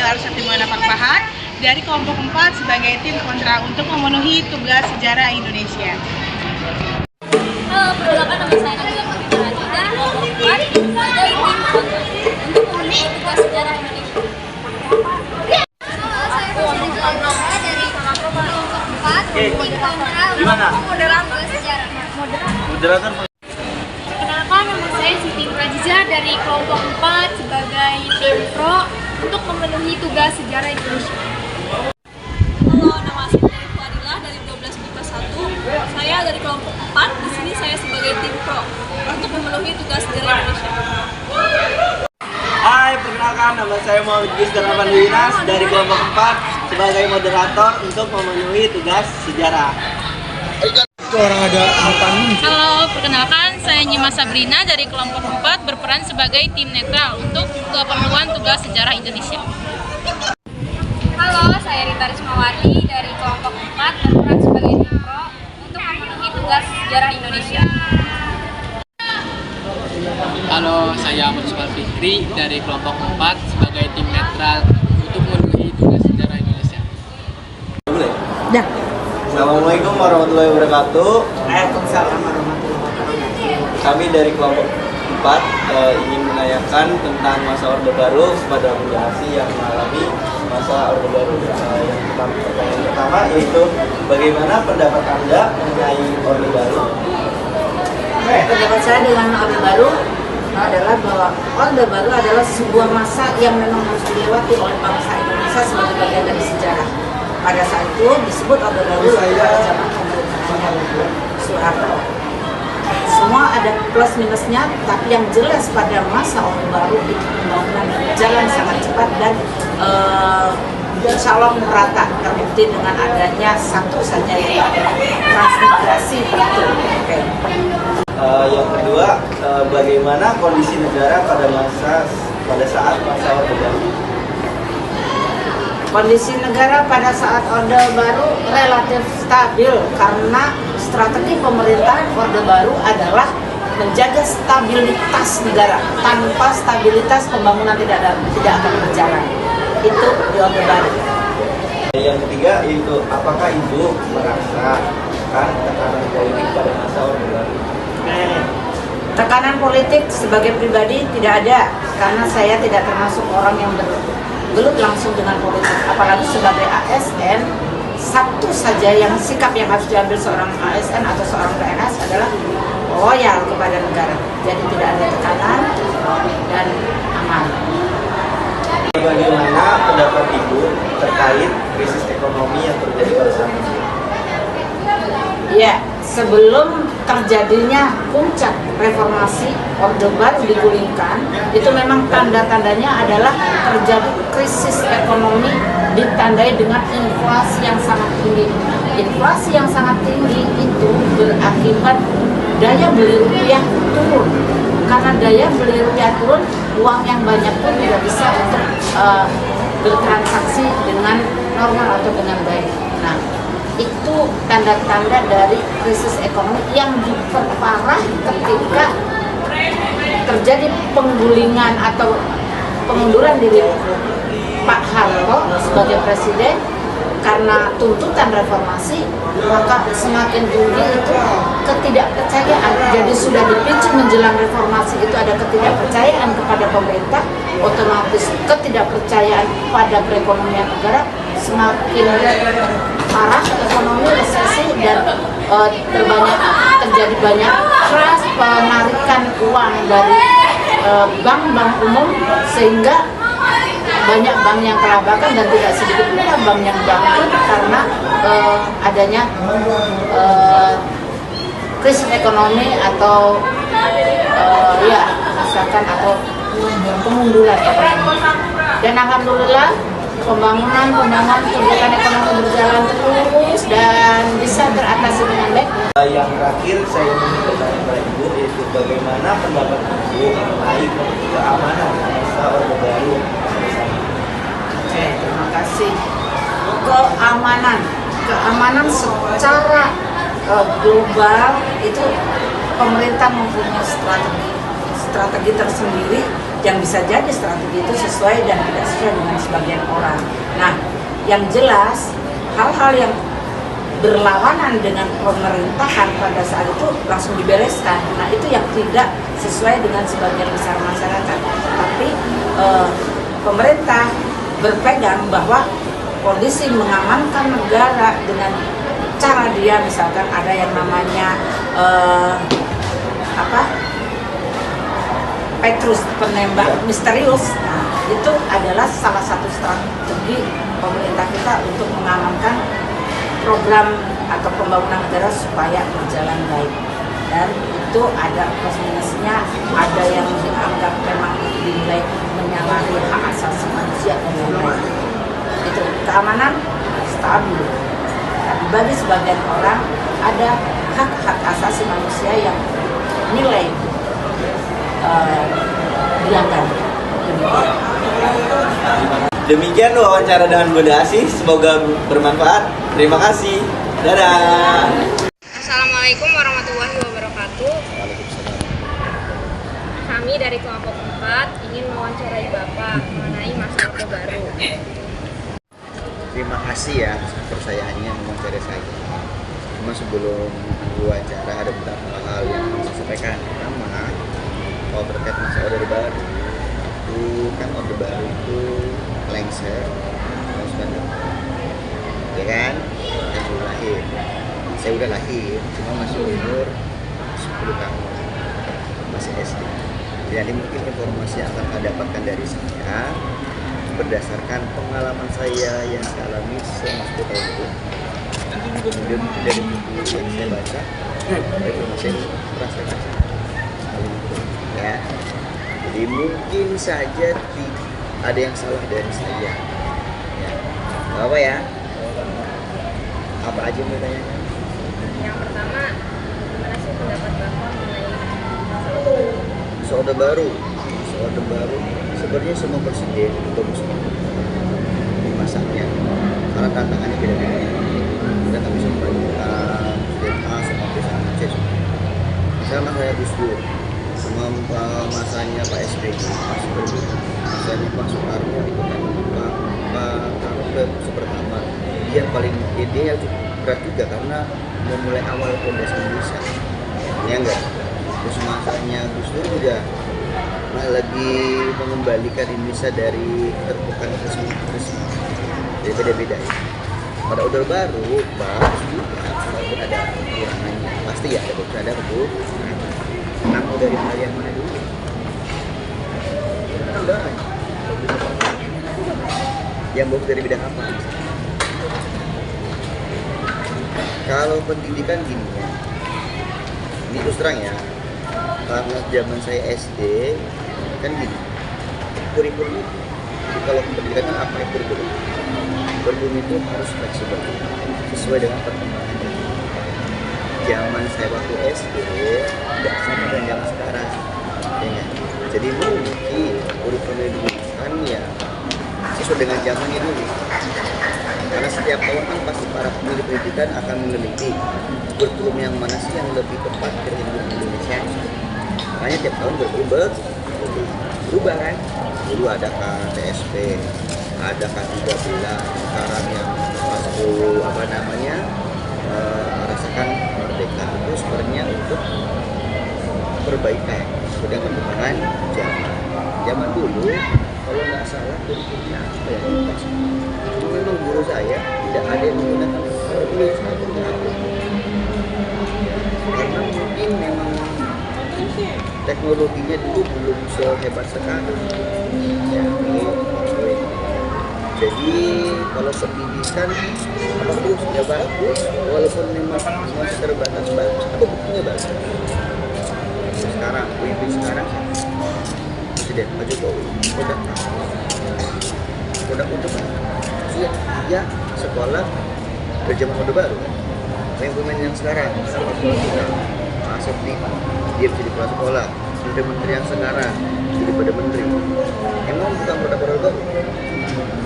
Larsatimoana Parpahat dari kelompok 4 sebagai tim kontra untuk memenuhi tugas sejarah Indonesia. Halo, perkenalkan nama saya Nabila Fatimah dari kelompok 4 sebagai tim kontra untuk memenuhi tugas sejarah Indonesia. Halo, saya Fusri Zulfa dari kelompok 4 tim kontra untuk tugas sejarah. Moderator. Perkenalkan nama saya Siti Prajiza dari kelompok 4 sebagai tim pro untuk memenuhi tugas sejarah Indonesia. Halo, nama saya Fadilah dari 12 MIPA 1. Saya dari kelompok 4. Di sini saya sebagai tim pro untuk memenuhi tugas sejarah Indonesia. Hai, perkenalkan nama saya Muhammad Gisdar Abanduinas dari kelompok 4 sebagai moderator untuk memenuhi tugas sejarah. Halo, perkenalkan saya Nyima Sabrina dari kelompok 4 berperan sebagai tim netral untuk keperluan tugas sejarah Indonesia. Halo, saya Rita Rismawati dari kelompok 4 berperan sebagai tim pro untuk memenuhi tugas sejarah Indonesia. Halo, saya Ahmad Sumar Fikri dari kelompok 4 sebagai tim netral untuk memenuhi tugas sejarah Indonesia. Assalamualaikum warahmatullahi wabarakatuh. Waalaikumsalam warahmatullahi wabarakatuh. Kami dari kelompok 4 ingin menanyakan tentang masa Orde Baru pada generasi yang mengalami masa Orde Baru. Pertanyaan pertama yaitu bagaimana pendapat Anda mengenai Orde Baru? Pendapat saya dengan Orde Baru adalah bahwa Orde Baru adalah sebuah masa yang memang harus dilewati oleh bangsa Indonesia sebagai bagian dari sejarah. Pada saat itu disebut Orde Baru pada zaman pemerintahan Soeharto. Semua ada plus minusnya, tapi yang jelas pada masa Orde Baru itu pembangunan berjalan sangat cepat dan insya Allah merata, terbukti dengan adanya satu saja yaitu transmigrasi itu. Yang kedua, bagaimana kondisi negara pada saat masa Orde Baru? Kondisi negara pada saat Orde Baru relatif stabil karena strategi pemerintahan Orde Baru adalah menjaga stabilitas negara. Tanpa stabilitas pembangunan tidak akan berjalan. Itu di Orde Baru. Yang ketiga yaitu apakah Ibu merasakan tekanan politik pada masa Orde Baru? Tekanan politik sebagai pribadi tidak ada karena saya tidak termasuk orang yang bergelut langsung dengan politik, apalagi sebagai ASN. Satu saja yang sikap yang harus diambil seorang ASN atau seorang PNS adalah loyal kepada negara. Jadi tidak ada tekanan dan aman. Bagaimana pendapat Ibu terkait krisis ekonomi yang terjadi pada saat ini? Ya, sebelum terjadinya puncak reformasi Orde Baru digulingkan, itu memang tanda-tandanya adalah terjadi krisis ekonomi ditandai dengan inflasi yang sangat tinggi. Inflasi yang sangat tinggi itu berakibat daya beli rupiah turun. Karena daya beli rupiah turun, uang yang banyak pun tidak bisa untuk bertransaksi dengan normal atau dengan baik. Nah, itu tanda-tanda dari krisis ekonomi yang diperparah ketika terjadi penggulingan atau pengunduran diri Pak Harto sebagai presiden karena tuntutan reformasi, maka semakin tinggi itu ketidakpercayaan. Jadi sudah dipicu menjelang reformasi itu ada ketidakpercayaan kepada pemerintah, otomatis ketidakpercayaan pada perekonomian negara semakin parah, ekonomi resesi dan terjadi banyak crash, penarikan uang dari bank-bank umum sehingga banyak bank yang kelabakan dan tidak sedikit pula bank yang bangkrut karena adanya krisis ekonomi atau misalkan atau pemundulan ekonomi. Dan alhamdulillah pembangunan kegiatan ekonomi berjalan terus dan bisa teratasi dengan baik. Yang terakhir saya ingin bertanya kepada Ibu yaitu bagaimana pendapat Ibu mengenai keamanan masa Orde Baru? Terima kasih. Keamanan secara global itu pemerintah mempunyai strategi tersendiri yang bisa jadi strategi itu sesuai dan tidak sesuai dengan sebagian orang. Nah, yang jelas hal-hal yang berlawanan dengan pemerintahan pada saat itu langsung dibereskan. Nah, itu yang tidak sesuai dengan sebagian besar masyarakat. Tapi pemerintah berpegang bahwa polisi mengamankan negara dengan cara dia, misalkan ada yang namanya Petrus, penembak misterius. Nah, itu adalah salah satu strategi pemerintah kita untuk mengamankan program atau pembangunan negara supaya berjalan baik. Dan itu ada plus minusnya, ada yang dianggap memang dinilai menyalahi hak asasi manusia dan lain-lain. Itu keamanan stabil. Tapi bagi sebagian orang ada hak-hak asasi manusia yang nilai dilanggar. Demikian wawancara dengan Bunda Asih, semoga bermanfaat. Terima kasih. Dadah. Assalamualaikum warahmatullahi wabarakatuh. Kami dari kelompok 4 ingin mewawancarai Bapak mengenai masa Orde Baru. Terima kasih ya percayaannya mewawancarai saya. Cuma sebelum wawancara ada beberapa hal yang harus saya sampaikan. Pertama, kalau terkait masa Orde Baru itu kan Orde Baru itu lengser tahun 90, ya kan? Saya belum lahir. Saya udah lahir, cuma masih umur 10 tahun, masih SD. Jadi mungkin informasi yang akan saya dapatkan dari saya berdasarkan pengalaman saya yang saya alami selama 10 tahun itu. Kemudian dari buku yang saya baca, informasi yang pernah saya baca. Ya. Jadi mungkin saja ada yang salah dari saya. Ya. Gak apa ya? Apa aja mau tanya? Yang pertama, gimana sih pendapat Bapak mengenai Orde Baru? Orde Baru sebenarnya semua presiden bagus di masanya, karena tantangannya beda-beda. Kita tak bisa membandingkan presiden A sama presiden C. Misalnya saya Gus Dur sama masanya Pak SBY masih berbeda. Masanya Pak Soekarno itu kan Pak Harto pertama dia yang paling dia berat juga karena memulai awal fondasi Indonesia, ya enggak. Terus masanya Gus Dur juga lagi mengembalikan Indonesia dari terpukan krisma. Jadi beda-beda ya. Pada Orde Baru bagus juga, walaupun ada kekurangannya. Pasti ya ada betul. Nah, mau dari yang mana dulu? Udah. Yang bagus dari bidang apa? Kalau pendidikan gini ya, ini terus terang ya, karena zaman saya SD kan gini, kurikulum itu kalau pendidikan kan apa ya kurikulum? Kurikulum itu harus fleksibel, sesuai dengan perkembangan. Zaman saya waktu SD tidak sama dengan zaman sekarang, ya. Jadi mungkin kurikulum dulu kan ya sesuai dengan zamannya dulu. Karena setiap tahun kan pasti para pemilih pendidikan akan meneliti kurikulum yang mana sih yang lebih tepat untuk Indonesia. Makanya tiap tahun berubah kan. Dulu ada KTSP, ada K13, sekarang yang rasakan merdeka itu sebenarnya untuk perbaikan sudah perkembangan zaman dulu. Kalau nggak salah kurikulumnya apa ya? Memang guru saya tidak ada yang menggunakan kurikulum semacam itu. Karena mungkin memang teknologinya dulu belum sehebat sekarang. Ya, jadi kalau pendidikan bagus, ya bagus, walaupun memang masih terbatas bagus, tapi buktinya bagus. Sekarang, pemimpin sekarang Presiden Pak Jokowi udah untuk ya sekolah dari zaman Orde Baru kan. Pemimpin yang sekarang Pak Asep dia bisa di kepala sekolah, menteri yang sekarang jadi pada menteri. Emang bukan produk Orde Baru?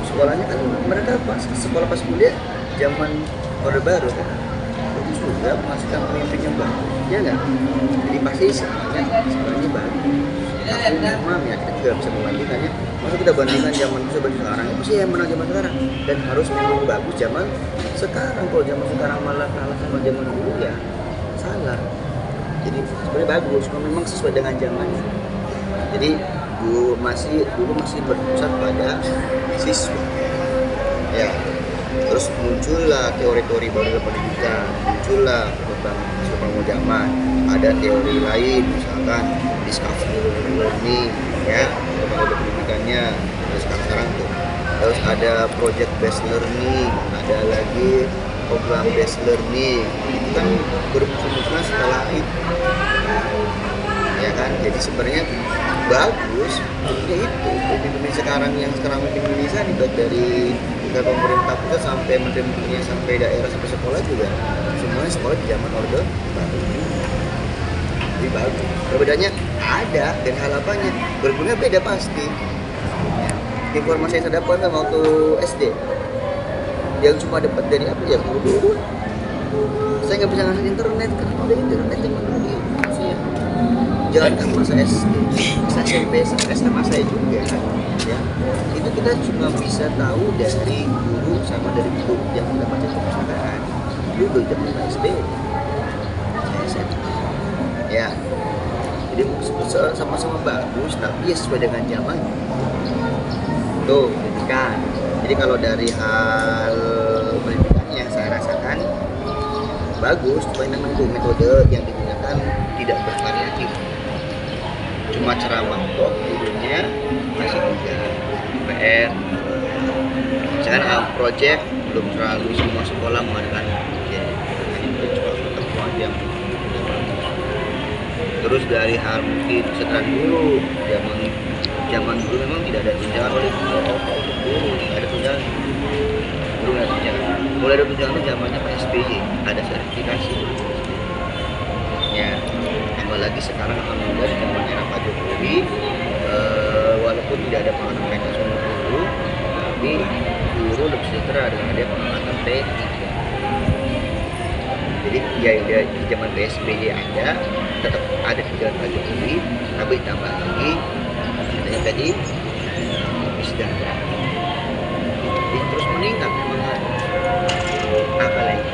Sekolahnya kan mereka pas sekolah pas kuliah zaman Orde Baru kan. Bagus juga menghasilkan pemimpin yang bagus, ya nggak? Jadi pasti sebenarnya bagus. memang ya kita juga bisa membandingkannya. Masa kita bandingkan zaman dulu sama sekarang, itu sih yang menang zaman sekarang. Dan harus memang bagus zaman sekarang. Kalau zaman sekarang malah kalah sama zaman dulu ya salah. Jadi sebenarnya bagus kalau memang sesuai dengan zamannya. Jadi dulu masih berpusat pada siswa. Ya. Terus muncullah teori-teori baru dalam pendidikan, muncullah tentang sepanjang zaman. Ada teori lain, misalkan discovery learning, ya, tentang pendidikannya. Terus sekarang tuh. Terus ada project based learning, ada lagi program based learning. Itu kan bermunculan setelah itu, ya kan. Jadi sebenarnya bagus, ya itu. Pemimpin sekarang yang sekarang memimpin Indonesia nih, baik dari pemerintah pusat sampai menteri-menterinya sampai daerah sampai sekolah juga semuanya sekolah di zaman orde baru. Jadi bagus. Perbedaannya ada dan hal apanya berguna beda pasti. Informasi yang saya dapatkan waktu SD yang cuma dapat dari apa ya guru. Saya nggak bisa ngakses internet karena ada internet cuma dulu ya. Jangan kan masa SD, masa SMP, SMA saya juga ya. Itu kita cuma bisa tahu dari guru sama dari buku yang kita baca di perpustakaan. Dulu zaman SD, saya SMA. Ya, jadi sama-sama bagus, tapi ya sesuai dengan zaman. Tuh, pendidikan. Jadi kalau dari hal pendidikan yang saya rasakan bagus, cuma memang itu metode yang digunakan tidak bervariatif. Cuma ceramah kok, judulnya masih juga PR. Misalkan project belum terlalu semua sekolah mengadakan project, itu cuma pertemuan yang bagus. Terus dari hal mungkin setelah dulu zaman dulu memang tidak ada tunjangan oleh guru, tidak ada tunjangan. Dulu ada tunjangan. Mulai ada tunjangan itu zamannya Pak SBY, ada sertifikasi. Ya, apalagi sekarang alhamdulillah di zaman era Pak Jokowi, walaupun tidak ada pengangkatan PNS untuk guru, tapi guru lebih sejahtera dengan ada pengangkatan P3. Jadi ya di zaman PSBY ada, tetap ada di zaman Pak Jokowi, tapi ditambah lagi adanya tadi lebih sejahtera. Jadi terus meningkat memang apa lagi?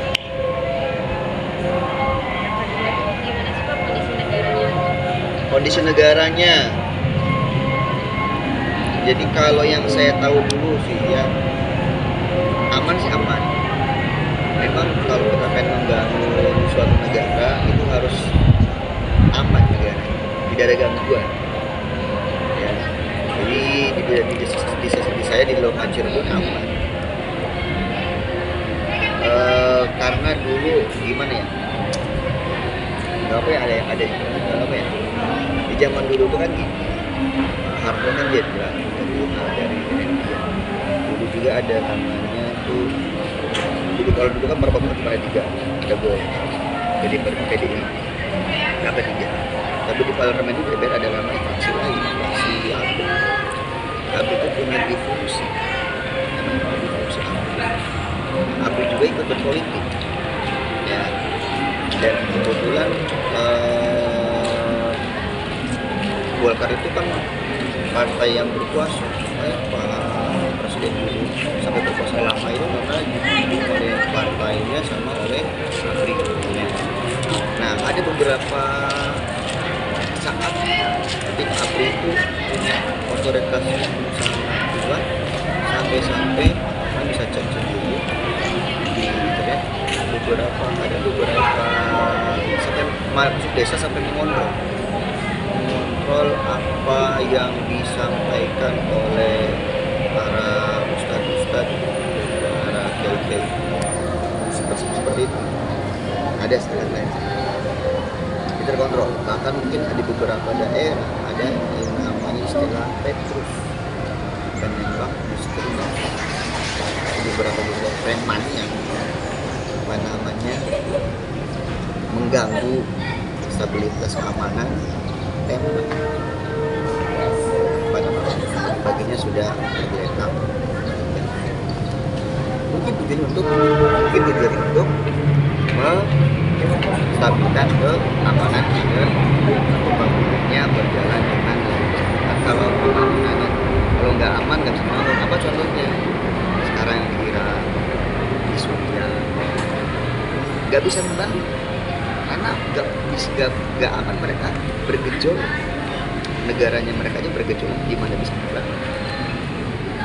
Kondisi negaranya. Jadi kalau yang saya tahu dulu sih ya aman sih aman. Memang kalau kita pengen membangun suatu negara itu harus aman negara, tidak ada gangguan. Ya. Jadi di saya di lokal Cirebon aman. Karena dulu gimana ya? Apa ya ada apa ya? Di zaman dulu tuh kan gini, Harto kan dia bilang dari Indonesia. Dulu juga ada namanya tuh, kalau dulu kan parpol cuma ada 3, ada Gol, jadi PDI, apa 3. Tapi di parlemen itu DPR ada namanya fraksi lain, fraksi AB itu punya difungsi, namanya difungsi AB juga ikut berpolitik, ya. Dan kebetulan Golkar itu kan partai yang berkuasa, Pak Presiden dulu sampai berkuasa lama itu karena didukung oleh partainya sama oleh ABRI. Nah, ada beberapa saat ketika ABRI itu punya otoritas yang sangat kuat sampai kan bisa cek sendiri di internet ada beberapa sampai masuk desa sampai mengontrol apa yang disampaikan oleh para ustadz, para kiai seperti itu. Ada sekali lain terkontrol. Bahkan mungkin di beberapa daerah ada yang namanya istilah Petrus dan menembak diskriminat. Beberapa preman yang mengganggu stabilitas keamanan tembak. Baginya sudah tergeletak. Mungkin tujuan untuk menstabilkan keamanan agar pembangunannya berjalan dengan lancar. nggak bisa membangun karena nggak aman mereka bergejolak, negaranya mereka aja bergejolak, gimana bisa membangun?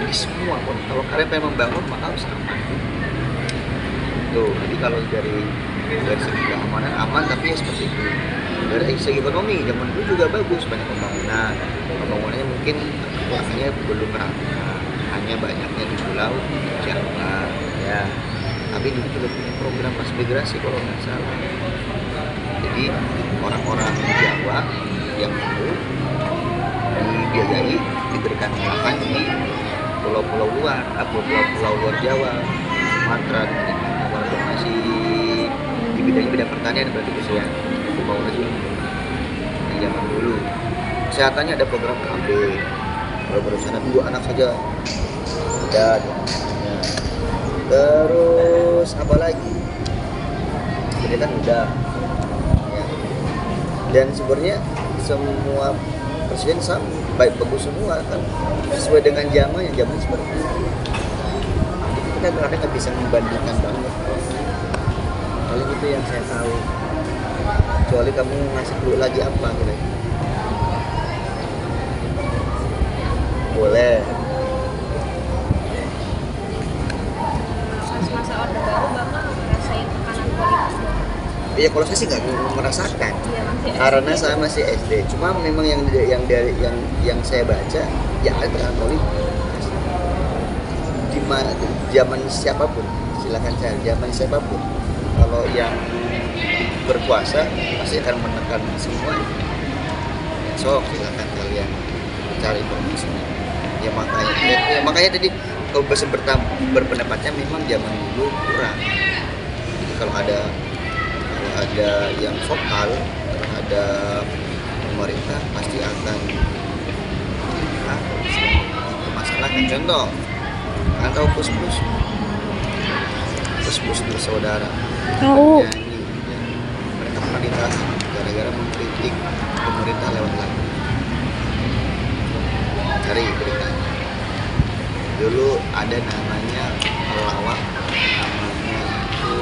Jadi semua pun kalau kalian pengen membangun maka harus aman. Tuh, jadi kalau dari segi keamanan aman, tapi ya seperti itu. Dari segi ekonomi zaman dulu juga bagus, banyak pembangunannya mungkin kekurangannya belum merata, hanya banyaknya di pulau Jawa ya. Tapi dulu juga punya program transmigrasi kalau nggak salah. Jadi orang-orang Jawa yang mau dibiayai diberikan makan di pulau-pulau luar, pulau-pulau luar Jawa, Sumatera, walaupun masih di bidang pertanian berarti itu ya pembangunan dulu di zaman dulu. Kesehatannya ada program KB, kalau berencana 2 anak saja ada. Terus apa lagi? Pendidikan udah. Ya. Dan sebenarnya semua presiden sama, baik bagus semua kan sesuai dengan zaman seperti itu. Kita kadang nggak bisa membandingkan banget. Paling itu yang saya tahu. Kecuali kamu ngasih dulu lagi apa kira-kira. Boleh. Masa Orde Baru Bapak ngerasain tekanan politik? Iya, kalau saya sih nggak merasakan. Iya, Karena saya masih SD. Cuma memang yang saya baca ya ada tekanan politik. Di zaman siapapun, silakan cari zaman siapapun. Kalau yang berkuasa pasti akan menekan semua. So silakan kalian cari informasinya. Ya makanya tadi kalau berpendapatnya memang zaman dulu kurang. Jadi kalau ada yang vokal terhadap pemerintah pasti akan dipermasalahkan. Contoh, atau pus-pus bersaudara Tahu. nyanyi, mereka pernah ditahan gara-gara mengkritik pemerintah lewat lagu. Cari beritanya. Dulu ada namanya pelawak, namanya itu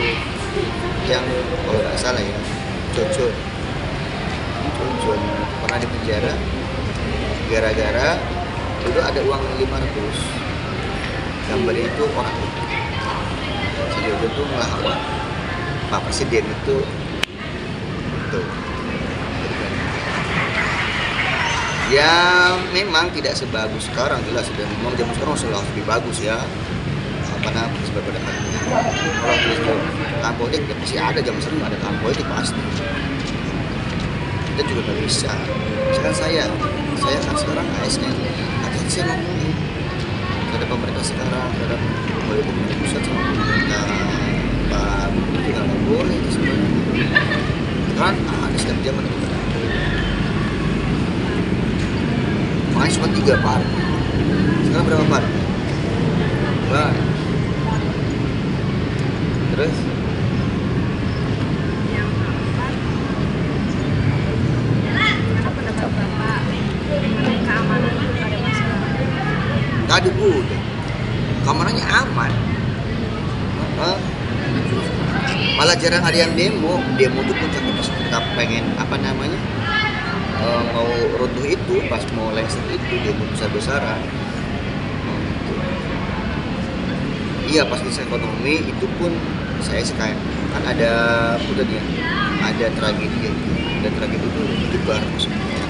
yang kalau nggak salah ya Cucun pernah di penjara gara-gara dulu ada uang 500 gambar itu orang si Jojo tuh ngelawak Pak Presiden itu tuh. Ya memang tidak sebagus sekarang jelas, dan memang zaman sekarang sudah lebih bagus ya. Karena berbeda kalau itu tahun politik ya pasti ada, zaman sekarang ada tahun politik pasti. Kita juga nggak bisa. Misalkan saya kan sekarang ASN, hati-hati saya ngomongin ada pemerintah sekarang, ada pemerintah pusat sama pemerintah Pak Gubernur juga nggak boleh itu sebenarnya. Kan ada setiap zaman itu. Makanya cuma 3 partai. Sekarang berapa partai? Nah. Terus? Apa pendapat Bapak mengenai keamanan pada masyarakat? Tadi udah. Kamarnya aman. Malah jarang ada yang demo tuh puncaknya pengen apa namanya mau runtuh itu, pas mau lengser itu demo besar-besaran. Iya, pas di ekonomi itu pun saya sekarang kan ada tragedi itu baru sebenarnya.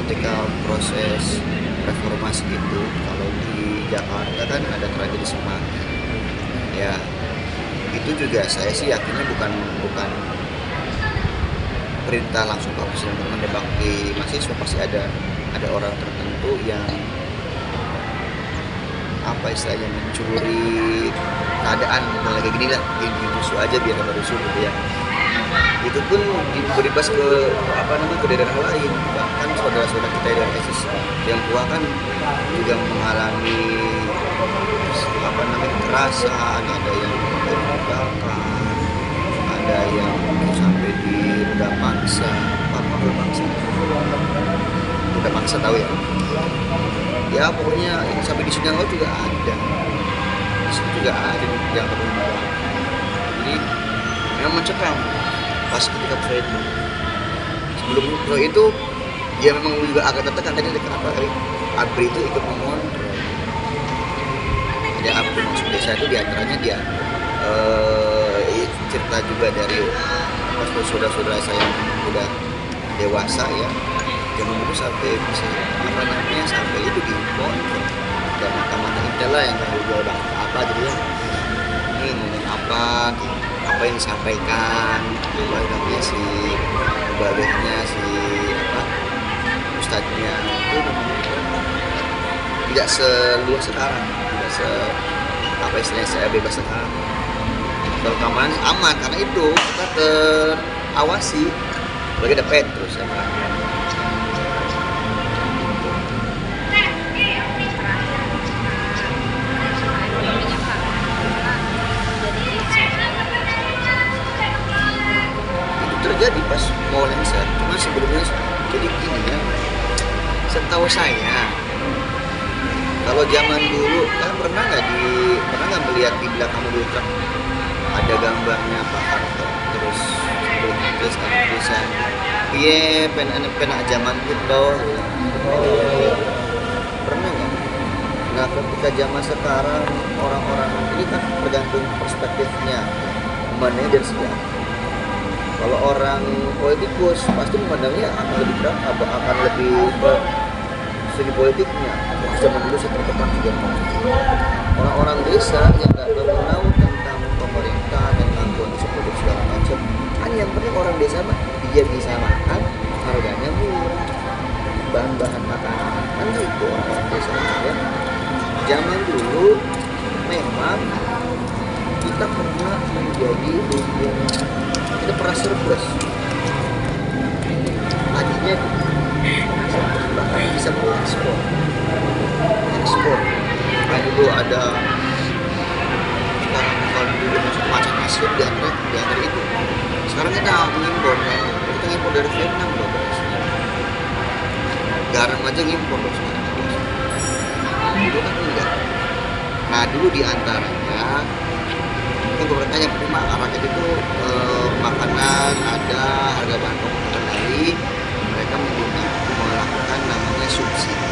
Ketika proses reformasi itu, kalau di Jakarta kan ada tragedi Semarang. Ya, itu juga saya sih yakinnya bukan perintah langsung Pak Presiden untuk menembak di mahasiswa, pasti ada orang tertentu yang apa istilahnya mencuri keadaan dan lagi gini lah, ini rusuh aja biar ada rusuh gitu ya. Itu pun berimbas ke ke daerah lain, bahkan saudara-saudara kita dari ISIS yang tua kan juga mengalami kekerasan, ada yang dibakar, ada yang sampai di udah paksa tahu ya. Ya pokoknya yang sampai di Sidang Laut juga ada, di situ juga ada yang terlibat. Jadi memang mencekam pas ketika pro itu. Sebelum pro itu dia memang juga agak tertekan tadi kenapa ABRI itu ikut mengontrol. Ada ABRI masuk desa itu diantaranya dia cerita juga dari saudara-saudara saya yang udah dewasa ya, zaman dulu sampai bisa sampai itu dikontrol dan mata-mata kita lah yang tahu jual apa jadi ya ini ngomong apa yang disampaikan namanya si baliknya si ustadznya itu tidak seluas sekarang, tidak istilahnya saya bebas sekarang. Kalau keamanan aman karena itu kita terawasi, bagi ada terus ya. Terjadi pas mau lengser, cuma sebelumnya jadi gini ya, setahu saya kalau zaman dulu kan pernah nggak melihat di belakang mobil truk ada gambarnya Pak Harto terus tulisan iya pena zaman itu pernah nggak? Nah ketika zaman sekarang orang-orang ini kan tergantung perspektifnya manajer sejarah. Kalau orang politikus pasti memandangnya akan lebih berat, akan lebih ke segi politiknya. Zaman dulu saya tertekan juga. Orang-orang desa yang nggak tahu tentang pemerintah tentang kondisi produk segala macam, kan yang penting orang desa mah dia bisa makan, harganya murah, bahan-bahan makanan kan gitu orang desa ya. Zaman dulu memang kita pernah menjadi kita pernah surplus tadinya bahkan bisa mengekspor nah dulu ada kalau dulu masuk macan Asia di antara itu sekarang kita mengimpor kita ngimpor dari Vietnam loh berasnya garam aja ngimpor loh sekarang dulu kan enggak. Nah dulu di antaranya itu gue bertanya pertama rakyat itu makanan ada harga bahan pokok terkendali mereka melakukan namanya subsidi.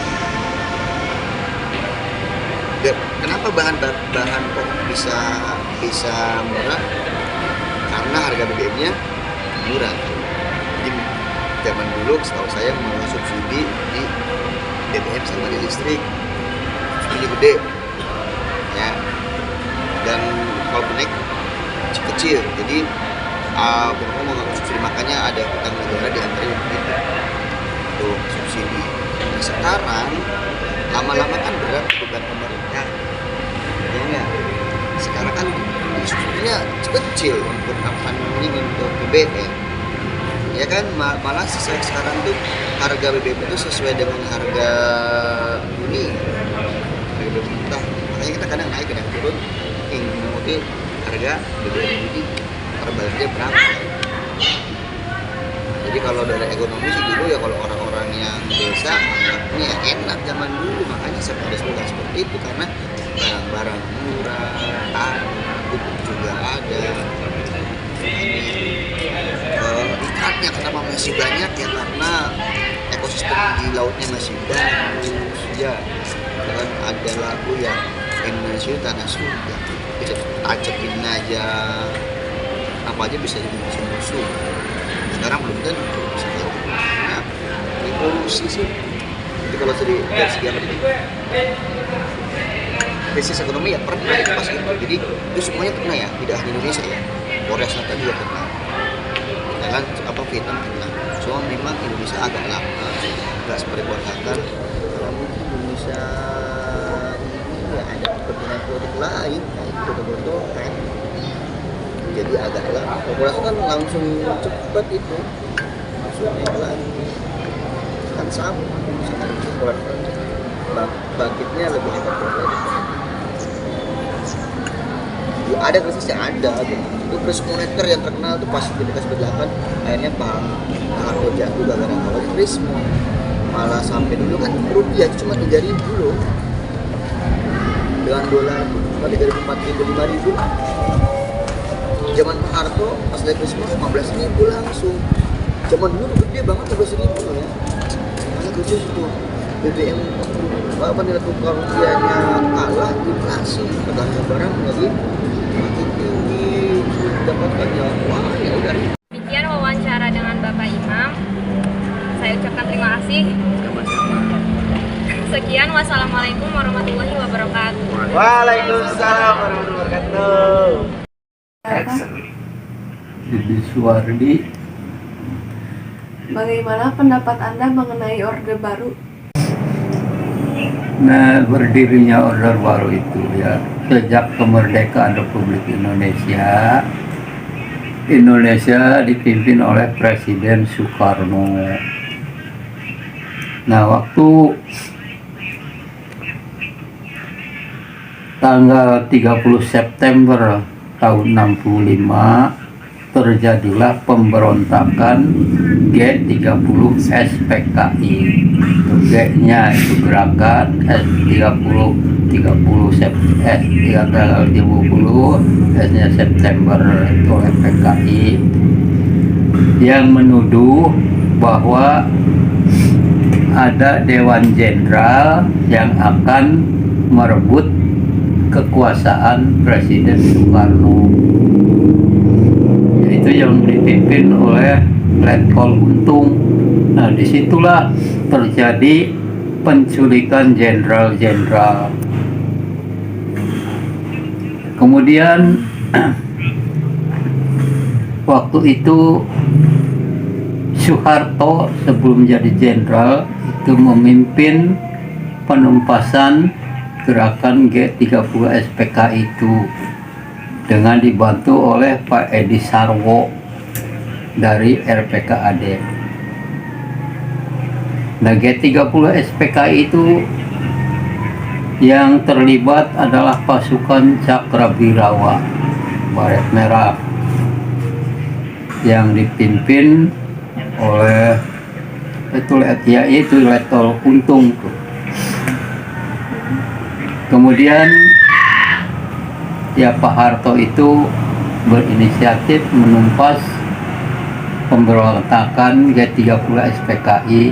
Kenapa bahan pokok bisa murah? Karena harga BBM-nya murah. Jadi zaman dulu setahu saya mengenai subsidi di BBM sama di listrik subsidi gede ya dan kalau naik kecil jadi pokoknya mau nggak subsidi makanya ada hutang negara di antara itu tuh subsidi. Nah, sekarang lama-lama kan berat beban pemerintah ya enggak? Sekarang kan subsidinya kecil untuk apa namanya untuk BBM ya kan malah sekarang tuh harga BBM itu sesuai dengan harga ini harga pemerintah makanya kita kadang naik kadang turun mungkin harga BBM ini terbaliknya berapa. Jadi kalau dari ekonomi sih dulu ya kalau orang-orang yang desa anggapnya ya enak zaman dulu makanya seperti seperti itu karena barang-barang murah, pupuk juga ada. Ikannya kenapa masih banyak ya karena ekosistem di lautnya masih bagus ya. Dan ada lagu yang Indonesia tanah surga. Bisa tacekin aja apa aja bisa jadi musuh. Sekarang belum tentu bisa tahu. Nah, evolusi sih. Jadi kalau dari segi apa ini? Krisis ekonomi ya pernah itu pas itu. Jadi itu semuanya pernah ya, tidak hanya Indonesia ya. Korea Selatan juga pernah. Thailand apa Vietnam pernah. Cuma memang Indonesia agak lama, nggak seperti Korea Selatan. Kalau Indonesia ya ada kepentingan politik lain, itu betul-betul kan. Jadi agak lama. Korea Selatan langsung cepat itu, langsung lagi. Kan sama, misalkan bangkitnya lebih hebat Korea. Ya, ada krisis yang ada gitu. Itu krisis moneter yang terkenal tuh pas di dekat 98 akhirnya Pak Harto jatuh gara-gara kalau krisis malah sampai dulu kan rupiah cuma 3.000 loh dengan dolar cuma 3.000, 4.000, 5.000 zaman Pak Harto pas lagi Christmas 15.000 langsung. Zaman dulu gede banget 15.000 loh ya. Masa khusus tuh BBM apa nilai tukar rupiahnya kalah inflasi, harga barang lagi makin tinggi, dapatkannya wah ya udah. Demikian wawancara dengan Bapak Imam. Saya ucapkan terima kasih. Sekian, wassalamualaikum warahmatullahi wabarakatuh. Waalaikumsalam warahmatullahi wabarakatuh. Jadi Suwardi. Bagaimana pendapat Anda mengenai Orde Baru? Nah, berdirinya Orde Baru itu ya sejak kemerdekaan Republik Indonesia. Indonesia dipimpin oleh Presiden Soekarno. Nah, waktu tanggal 30 September tahun 65 terjadilah pemberontakan G30 SPKI. G-nya itu gerakan, S-nya September itu oleh PKI yang menuduh bahwa ada Dewan Jenderal yang akan merebut kekuasaan Presiden Soekarno. Itu yang dipimpin oleh Letkol Untung. Nah, disitulah terjadi penculikan jenderal-jenderal. Kemudian waktu itu Soeharto sebelum jadi jenderal itu memimpin penumpasan gerakan G30 SPKI itu dengan dibantu oleh Pak Edi Sarwo dari RPKAD. Nah, G30 SPKI itu yang terlibat adalah pasukan Cakrawirawa Baret Merah yang dipimpin oleh itu Letkol Untung. Kemudian ya Pak Harto itu berinisiatif menumpas pemberontakan G30 SPKI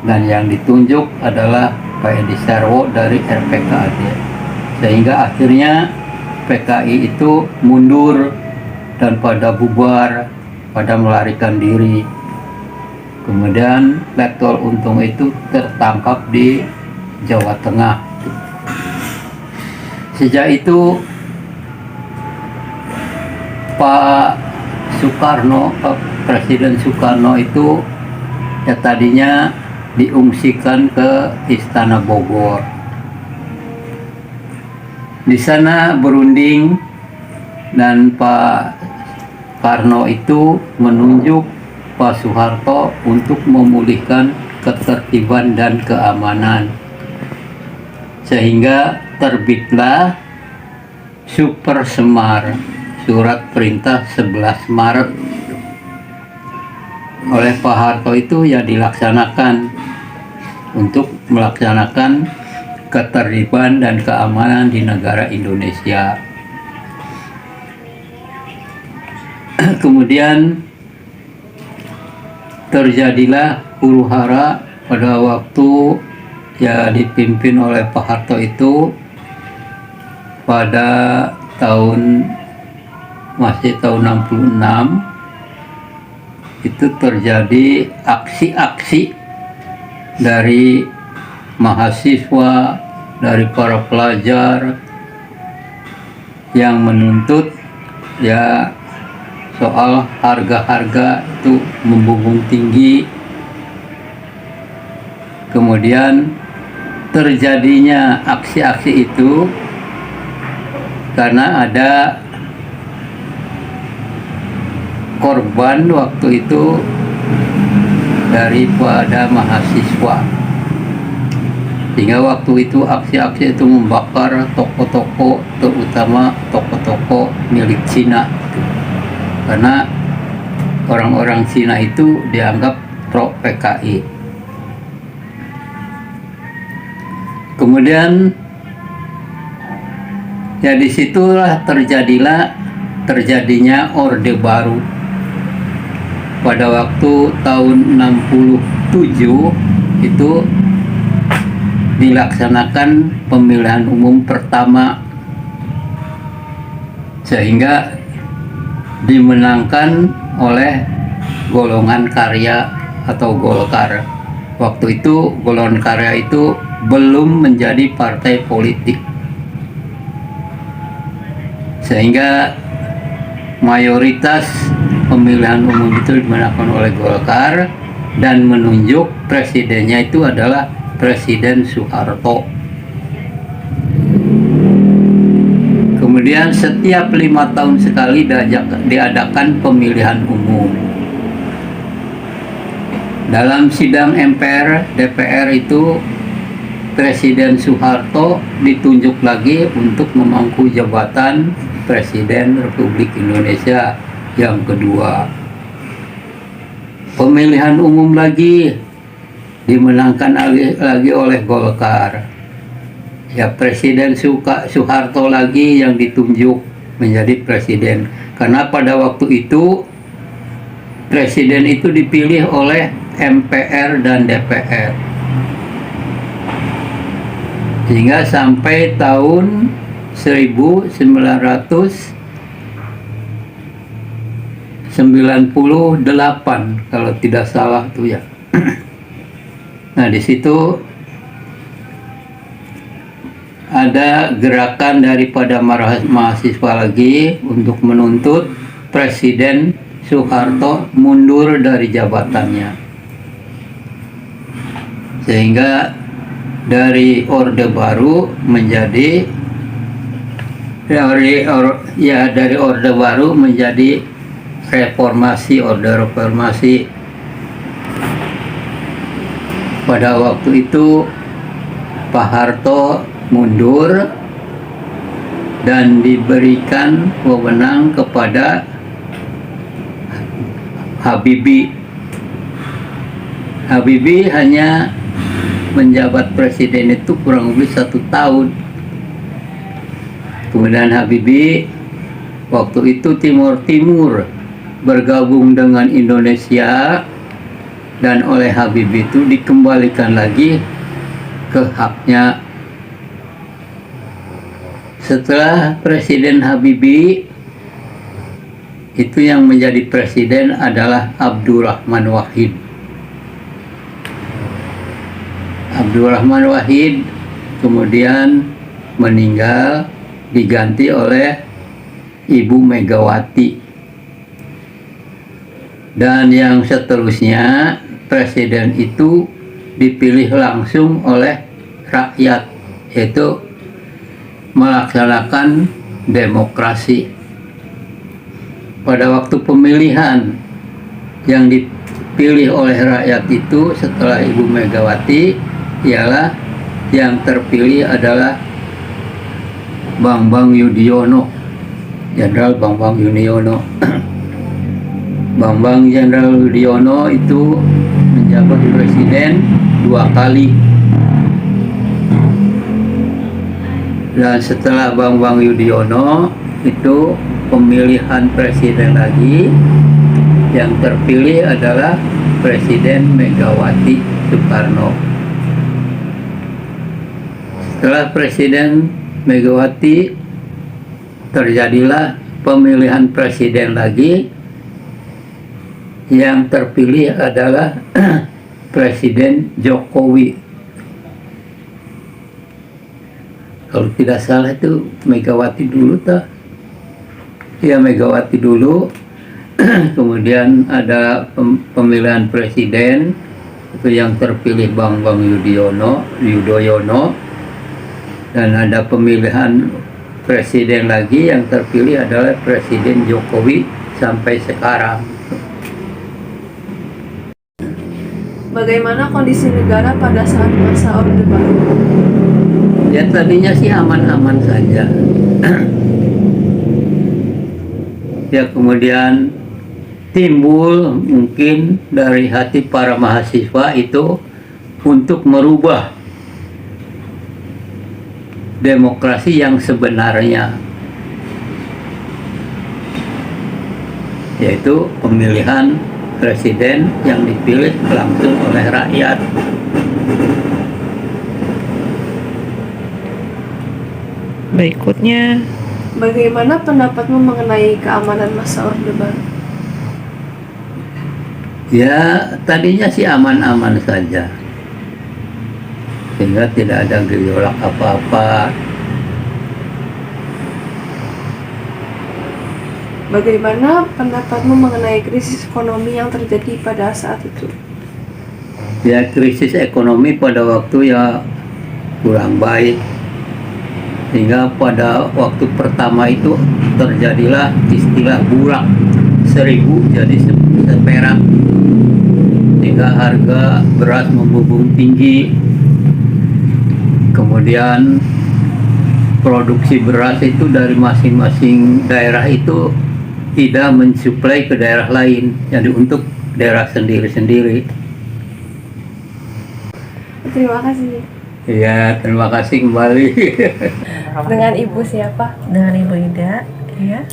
dan yang ditunjuk adalah Pak Edi Sarwo dari RPKAD, sehingga akhirnya PKI itu mundur dan pada bubar, pada melarikan diri. Kemudian Letkol Untung itu tertangkap di Jawa Tengah. Sejak itu Pak Soekarno, Presiden Soekarno itu ya tadinya diungsikan ke Istana Bogor. Di sana berunding dan Pak Karno itu menunjuk Pak Soeharto untuk memulihkan ketertiban dan keamanan, sehingga terbitlah Super Semar, surat perintah 11 Maret oleh Pak Harto itu ya dilaksanakan untuk melaksanakan ketertiban dan keamanan di negara Indonesia. Kemudian terjadilah huru-hara pada waktu ya dipimpin oleh Pak Harto itu pada masih tahun 66 itu terjadi aksi-aksi dari mahasiswa, dari para pelajar yang menuntut ya soal harga-harga itu membumbung tinggi. Kemudian terjadinya aksi-aksi itu karena ada korban waktu itu daripada mahasiswa, sehingga waktu itu aksi-aksi itu membakar toko-toko, terutama toko-toko milik Cina, karena orang-orang Cina itu dianggap pro PKI. Kemudian ya disitulah terjadilah terjadinya Orde Baru. Pada waktu tahun 67 itu dilaksanakan pemilihan umum pertama, sehingga dimenangkan oleh golongan karya atau Golkar. Waktu itu golongan karya itu belum menjadi partai politik, sehingga mayoritas pemilihan umum itu dimenangkan oleh Golkar dan menunjuk presidennya itu adalah Presiden Soeharto. Kemudian setiap 5 tahun sekali diadakan pemilihan umum. Dalam sidang MPR, DPR itu Presiden Soeharto ditunjuk lagi untuk memangku jabatan Presiden Republik Indonesia yang kedua. Pemilihan umum lagi dimenangkan lagi oleh Golkar. Ya, Presiden Soeharto lagi yang ditunjuk menjadi presiden. Karena pada waktu itu presiden itu dipilih oleh MPR dan DPR. Sehingga sampai tahun 1998 kalau tidak salah tuh ya. Nah, di situ ada gerakan daripada mahasiswa lagi untuk menuntut Presiden Soeharto mundur dari jabatannya, sehingga dari Orde Baru menjadi dari Orde Baru menjadi Orde Reformasi. Pada waktu itu Pak Harto mundur dan diberikan wewenang kepada Habibie. Habibie hanya menjabat presiden itu kurang lebih 1 tahun. Kemudian Habibie waktu itu Timur bergabung dengan Indonesia, dan oleh Habibie itu dikembalikan lagi ke haknya. Setelah Presiden Habibie itu yang menjadi presiden adalah Abdurrahman Wahid. Abdurrahman Wahid kemudian meninggal, diganti oleh Ibu Megawati. Dan yang seterusnya presiden itu dipilih langsung oleh rakyat, yaitu melaksanakan demokrasi. Pada waktu pemilihan yang dipilih oleh rakyat itu setelah Ibu Megawati, ialah yang terpilih adalah Bambang Yudhoyono, Jenderal Bambang Yudhoyono. Bambang Jenderal Yudhoyono itu menjabat presiden 2 kali. Dan setelah Bambang Yudhoyono itu pemilihan presiden lagi, yang terpilih adalah Presiden Megawati Soekarno. Setelah Presiden Megawati, terjadilah pemilihan presiden lagi, yang terpilih adalah Presiden Jokowi. Kalau tidak salah itu Megawati dulu tak? Ya, Megawati dulu. Kemudian ada pemilihan presiden, itu yang terpilih Bambang Yudhoyono, dan ada pemilihan presiden lagi, yang terpilih adalah Presiden Jokowi sampai sekarang. Bagaimana kondisi negara pada saat masa Orde Baru? Ya, tadinya sih aman-aman saja. Ya, kemudian timbul mungkin dari hati para mahasiswa itu untuk merubah demokrasi yang sebenarnya. yaitu pemilihan presiden yang dipilih langsung oleh rakyat. Berikutnya, bagaimana pendapatmu mengenai keamanan masa Orde Baru? Ya, tadinya sih aman-aman saja, sehingga tidak ada gejolak apa-apa. Bagaimana pendapatmu mengenai krisis ekonomi yang terjadi pada saat itu? Ya, krisis ekonomi pada waktu ya kurang baik, sehingga pada waktu pertama itu terjadilah istilah burak 1000 jadi seperak, sehingga harga beras membumbung tinggi. Kemudian produksi beras itu dari masing-masing daerah itu tidak mensuplai ke daerah lain, jadi untuk daerah sendiri-sendiri. Terima kasih. Ya, terima kasih kembali. Dengan Ibu siapa? Dengan Ibu Ida, ya.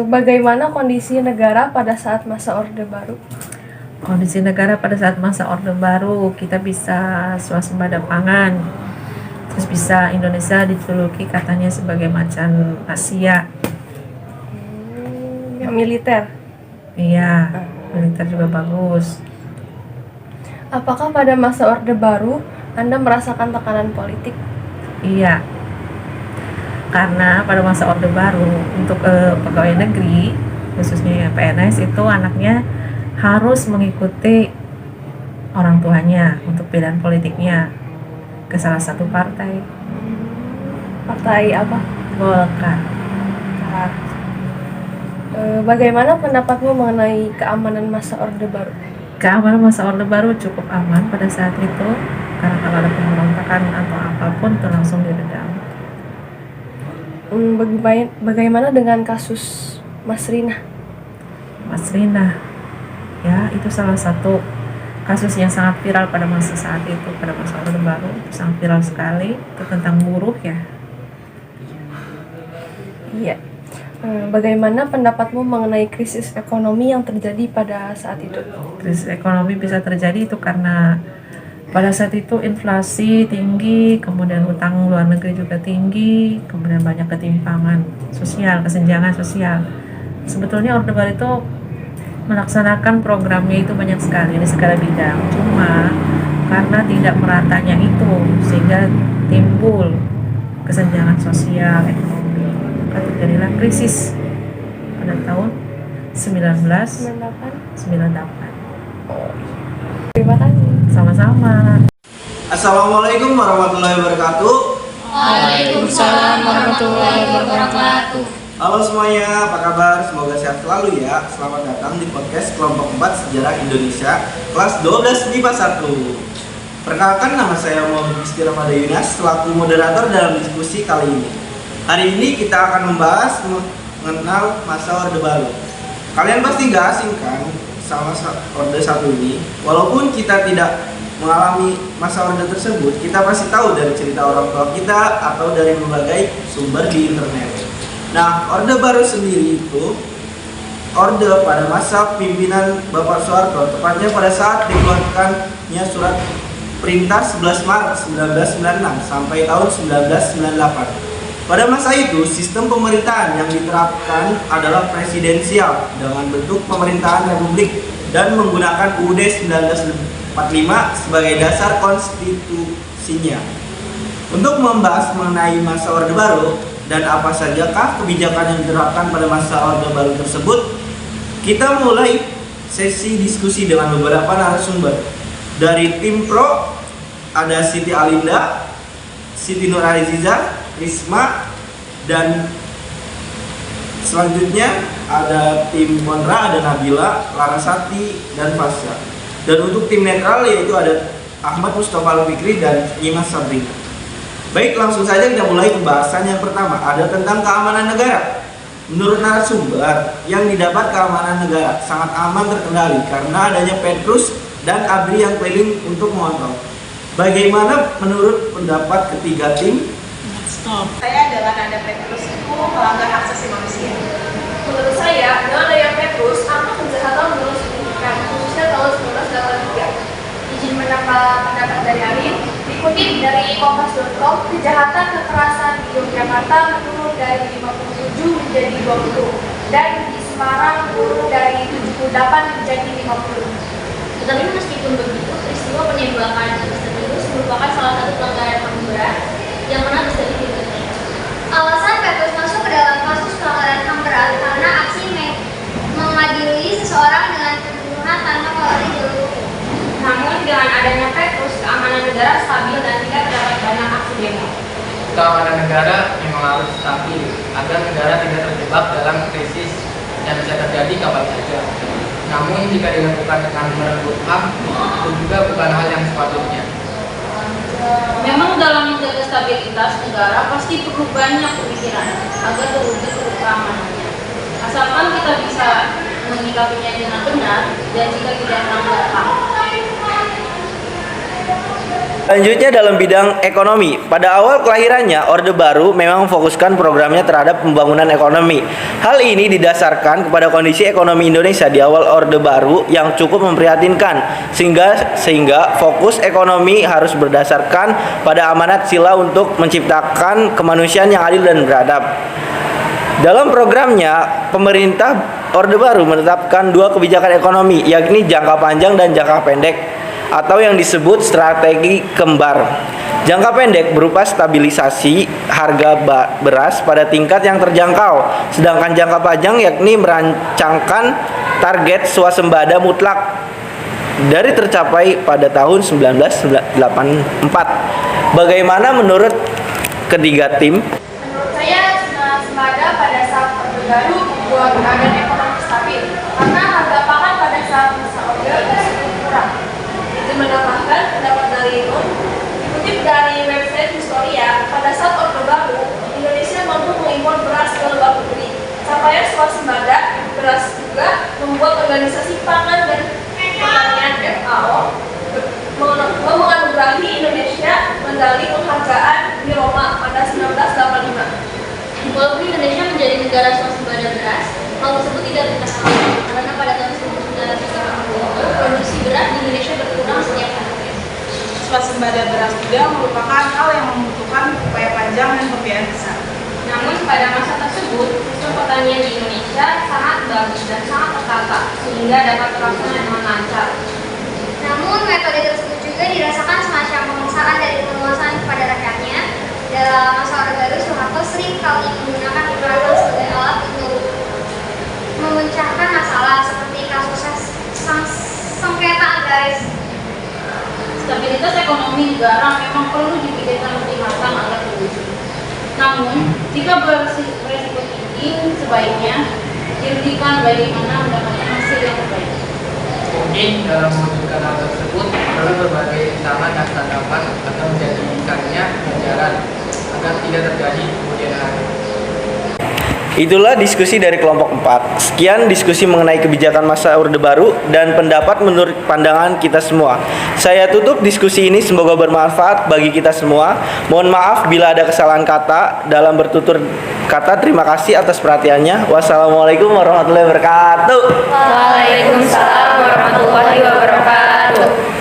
Bagaimana kondisi negara pada saat masa Orde Baru? Kondisi negara pada saat masa Orde Baru, kita bisa swasembada pangan, terus bisa Indonesia dijuluki katanya sebagai macan Asia. Yang militer? Iya, militer juga bagus. Apakah pada masa Orde Baru Anda merasakan tekanan politik? Iya, karena pada masa Orde Baru untuk pegawai negeri, khususnya ya PNS itu anaknya harus mengikuti orang tuanya untuk pilihan politiknya ke salah satu partai. Partai apa? Golkar. Bagaimana pendapatmu mengenai keamanan masa Orde Baru? Keamanan masa Orde Baru cukup aman pada saat itu, karena kalau ada pemberontakan atau apapun itu langsung diredam. Bagaimana dengan kasus Mas Rina? Mas Rina, ya itu salah satu kasus yang sangat viral pada masa saat itu, pada masa Orde Baru, sangat viral sekali. Itu tentang buruh ya. Iya. Bagaimana pendapatmu mengenai krisis ekonomi yang terjadi pada saat itu? Krisis ekonomi bisa terjadi itu karena pada saat itu inflasi tinggi, kemudian utang luar negeri juga tinggi, kemudian banyak ketimpangan sosial, kesenjangan sosial. Sebetulnya Orde Baru itu melaksanakan programnya itu banyak sekali di segala bidang, cuma karena tidak meratanya itu sehingga timbul kesenjangan sosial, ekonomi. Terjadilah krisis pada tahun 1998. Terima kasih. Sama-sama. Assalamualaikum warahmatullahi wabarakatuh. Waalaikumsalam warahmatullahi wabarakatuh. Halo semuanya, apa kabar? Semoga sehat selalu ya. Selamat datang di podcast kelompok 4 Sejarah Indonesia kelas 12 MIPA 1. Perkenalkan, nama saya Muhammad Rizky Ramadhan Yunas selaku moderator dalam diskusi kali ini. Hari ini kita akan membahas mengenal masa Orde Baru. Kalian pasti gak asing kan sama Orde 1 ini. Walaupun kita tidak mengalami masa Orde tersebut, kita pasti tahu dari cerita orang tua kita atau dari berbagai sumber di internet. Nah, Orde Baru sendiri itu orde pada masa pimpinan Bapak Soeharto, tepatnya pada saat dikeluarkannya surat perintah 11 Maret 1996 sampai tahun 1998. Pada masa itu, sistem pemerintahan yang diterapkan adalah presidensial dengan bentuk pemerintahan republik dan menggunakan UUD 1945 sebagai dasar konstitusinya. Untuk membahas mengenai masa Orde Baru dan apa sajakah kebijakan yang diterapkan pada masa Orde Baru tersebut, kita mulai sesi diskusi dengan beberapa narasumber. Dari tim pro ada Siti Alinda, Siti Nur Aziza, Risma, dan selanjutnya ada tim kontra, ada Nabila, Larasati, dan Fasya. Dan untuk tim netral yaitu ada Ahmad Mustafa Al-Fikri dan Nyimas Sabrina. Baik, langsung saja kita mulai pembahasan yang pertama, ada tentang keamanan negara. Menurut narasumber, yang didapat keamanan negara sangat aman terkendali karena adanya Petrus dan ABRI yang keliling untuk mengontrol. Bagaimana menurut pendapat ketiga tim? Saya adalah Nada Petrus itu melanggar hak asasi manusia. Menurut saya, dengan adanya Petrus, angka kejahatan menurun signifikan, khususnya tahun 1983. Izin menambah pendapat dari Arin, dikutip dari kompas.com, kejahatan kekerasan di Yogyakarta menurun dari 57 menjadi 20, dan di Semarang turun dari 78 menjadi 50. Tetapi meskipun begitu, peristiwa penembakan misterius merupakan salah satu pelanggaran HAM berat yang pernah terjadi di Indonesia. Alasan Petrus masuk ke dalam kasus pelanggaran HAM berat karena aksi mengadili seseorang dengan pembunuhan tanpa melalui jalur hukum. Namun dengan adanya Petrus, keamanan negara stabil dan tidak terdapat banyak aksi demo. Keamanan negara memang harus stabil agar negara tidak terjebak dalam krisis yang bisa terjadi kapan saja. Namun jika dilakukan dengan merenggut HAM, itu juga bukan hal yang sepatutnya. Memang dalam menjaga stabilitas negara pasti perlu banyak pemikiran agar terwujud keamanannya. Asalkan kita bisa menyikapinya dengan benar dan jika tidak melanggar HAM. Selanjutnya dalam bidang ekonomi, pada awal kelahirannya Orde Baru memang memfokuskan programnya terhadap pembangunan ekonomi. Hal ini didasarkan kepada kondisi ekonomi Indonesia di awal Orde Baru yang cukup memprihatinkan, sehingga fokus ekonomi harus berdasarkan pada amanat sila untuk menciptakan kemanusiaan yang adil dan beradab. Dalam programnya, pemerintah Orde Baru menetapkan dua kebijakan ekonomi, yakni jangka panjang dan jangka pendek, atau yang disebut strategi kembar. Jangka pendek berupa stabilisasi harga beras pada tingkat yang terjangkau, sedangkan jangka panjang yakni merancangkan target swasembada mutlak dari tercapai pada tahun 1984. Bagaimana menurut ketiga tim? Menurut saya, swasembada pada saat Orde Baru membuat keadaan ekonomi stabil, karena harga pangan pada saat masa Orde tersebut kurang. Menambahkan pendapat dari Nun, dikutip dari website Historia, pada saat Orde Baru, Indonesia mampu mengimpor beras ke luar negeri. Capaian swasembada beras juga membuat organisasi pangan dan pertanian FAO menganugerahi Indonesia medali penghargaan di Roma pada 1985. Walaupun Indonesia menjadi negara swasembada beras, hal tersebut tidak diketahui karena pada tahun 1980 produksi beras di Indonesia berkurang setiap tahunnya. Swasembada beras juga merupakan hal yang membutuhkan upaya panjang dan pembiayaan besar. Namun pada masa tersebut, sistem pertanian di Indonesia sangat bagus dan sangat tertata sehingga dapat terlaksana dengan lancar. Namun metode tersebut juga dirasakan semacam pemaksaan dari penguasaan kepada rakyatnya. Dalam masa Orde Baru, Soeharto sering kali menggunakan kekerasan sebagai alat untuk memecahkan masalah seperti kasus sengketa agraris. Stabilitas ekonomi negara memang perlu dipikirkan lebih matang agar terwujud. Namun, jika berisiko tinggi, sebaiknya dihentikan bagaimana mendapatkan hasil yang terbaik. Mungkin dalam mewujudkan hal tersebut perlu berbagai cara dan tanggapan agar menjadikannya pelajaran agar tidak terjadi kemudian hari. Itulah diskusi dari kelompok 4. Sekian diskusi mengenai kebijakan masa Orde Baru dan pendapat menurut pandangan kita semua. Saya tutup diskusi ini, semoga bermanfaat bagi kita semua. Mohon maaf bila ada kesalahan kata dalam bertutur kata. Terima kasih atas perhatiannya. Wassalamualaikum warahmatullahi wabarakatuh. Waalaikumsalam warahmatullahi wabarakatuh.